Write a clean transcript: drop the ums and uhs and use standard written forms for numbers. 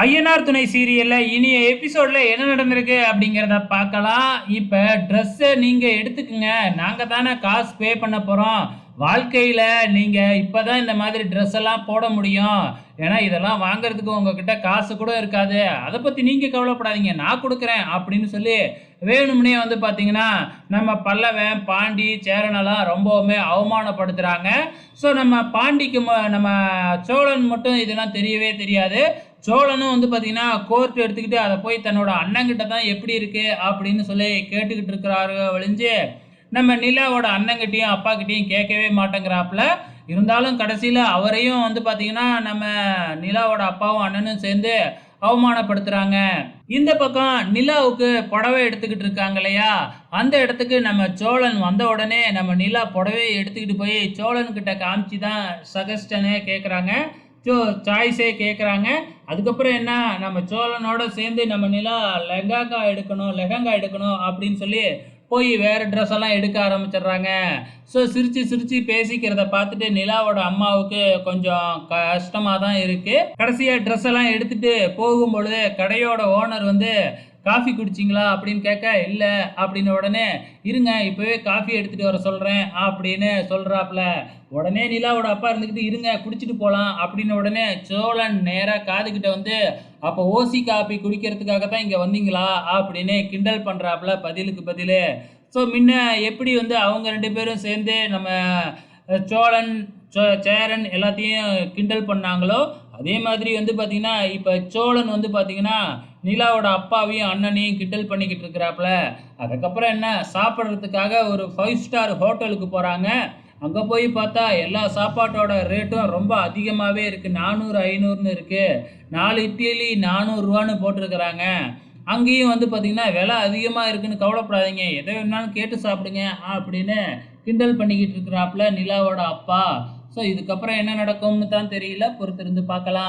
ஐயனார் துணை சீரியல்ல இனிய எபிசோட்ல என்ன நடந்திருக்கு அப்படிங்கிறத பார்க்கலாம். இப்ப ட்ரெஸ்ஸை நீங்க எடுத்துக்குங்க. நாங்க தானே காசு பே பண்ண போறோம். வாழ்க்கையில நீங்க இப்பதான் இந்த மாதிரி ட்ரெஸ் எல்லாம் போட முடியும். ஏன்னா இதெல்லாம் வாங்குறதுக்கு உங்ககிட்ட காசு கூட இருக்காது. அதை பத்தி நீங்க கவலைப்படாதீங்க. நான் கொடுக்குறேன் அப்படின்னு சொல்லி வேணும்னே வந்து பார்த்தீங்கன்னா, நம்ம பல்லவன், பாண்டி, சேரனெல்லாம் ரொம்பவுமே அவமானப்படுத்துறாங்க. ஸோ நம்ம பாண்டிக்கு நம்ம சோழன் மட்டும் இதெல்லாம் தெரியவே தெரியாது. சோழனும் வந்து பார்த்தீங்கன்னா, கோர்ட் எடுத்துக்கிட்டு அத போய் தன்னோட அண்ணங்கிட்ட தான் எப்படி இருக்கு அப்படின்னு சொல்லி கேட்டுக்கிட்டு இருக்கிறாரு ஒழிஞ்சு, நம்ம நிலாவோட அண்ணங்கிட்டயும், அப்பாகிட்டயும் கேட்கவே மாட்டேங்கிறாப்புல. இருந்தாலும் கடைசியில அவரையும் வந்து பார்த்தீங்கன்னா, நம்ம நிலாவோட அப்பாவும், அண்ணனும் சேர்ந்து அவமானப்படுத்துறாங்க. இந்த பக்கம் நிலாவுக்கு புடவை எடுத்துக்கிட்டு இருக்காங்க இல்லையா? அந்த இடத்துக்கு நம்ம சோழன் வந்த உடனே நம்ம நிலா புடவைய எடுத்துக்கிட்டு போய் சோழன்கிட்ட காமிச்சு தான் சஜஷனே கேட்குறாங்க. சாய்ஸே கேட்குறாங்க. அதுக்கப்புறம் என்ன, நம்ம சோழனோட சேர்ந்து நம்ம நிலா லெஹங்கா எடுக்கணும் அப்படின்னு சொல்லி போய் வேறு ட்ரெஸ் எல்லாம் எடுக்க ஆரம்பிச்சிடுறாங்க. ஸோ சிரித்து சிரித்து பேசிக்கிறத பார்த்துட்டு நிலாவோட அம்மாவுக்கு கொஞ்சம் கஷ்டமாக தான் இருக்குது. கடைசியாக ட்ரெஸ் எல்லாம் எடுத்துகிட்டு போகும்பொழுது கடையோட ஓனர் வந்து காஃபி குடிச்சிங்களா அப்படின்னு கேட்க, இல்லை அப்படின்னு உடனே, இருங்க இப்போவே காஃபி எடுத்துகிட்டு வர சொல்கிறேன் அப்படின்னு சொல்கிறாப்புல. உடனே நிலாவோட அப்பா இருந்துக்கிட்டு, இருங்க குடிச்சிட்டு போகலாம் அப்படின்னு உடனே சோழன் நேராக காதுகிட்ட வந்து, அப்போ ஓசி காஃபி குடிக்கிறதுக்காக தான் இங்கே வந்தீங்களா அப்படின்னு கிண்டல் பண்ணுறாப்புல பதிலுக்கு பதில். ஸோ முன்ன எப்படி வந்து அவங்க 2 பேரும் சேர்ந்து நம்ம சோழன், சேரன் எல்லாத்தையும் கிண்டல் பண்ணாங்களோ, அதே மாதிரி வந்து பார்த்தீங்கன்னா, இப்போ சோழன் வந்து பார்த்தீங்கன்னா, நிலாவோட அப்பாவையும், அண்ணனையும் கிண்டல் பண்ணிக்கிட்டு இருக்கிறாப்புல. அதுக்கப்புறம் என்ன, சாப்பிட்றதுக்காக ஒரு 5 ஸ்டார் ஹோட்டலுக்கு போகிறாங்க. அங்கே போய் பார்த்தா எல்லா சாப்பாட்டோட ரேட்டும் ரொம்ப அதிகமாகவே இருக்குது. 400, 500ன்னு இருக்குது. 4 இட்லி ரூ. 400 போட்டிருக்கிறாங்க. அங்கேயும் வந்து பார்த்தீங்கன்னா, விலை அதிகமாக இருக்குன்னு கவலைப்படாதீங்க. எதை வேணாலும் கேட்டு சாப்பிடுங்க அப்படின்னு கிண்டல் பண்ணிக்கிட்டு இருக்கிறாப்புல நிலாவோட அப்பா. ஸோ இதுக்கப்புறம் என்ன நடக்கும்னு தான் தெரியல. பொறுத்திருந்து பார்க்கலாம்.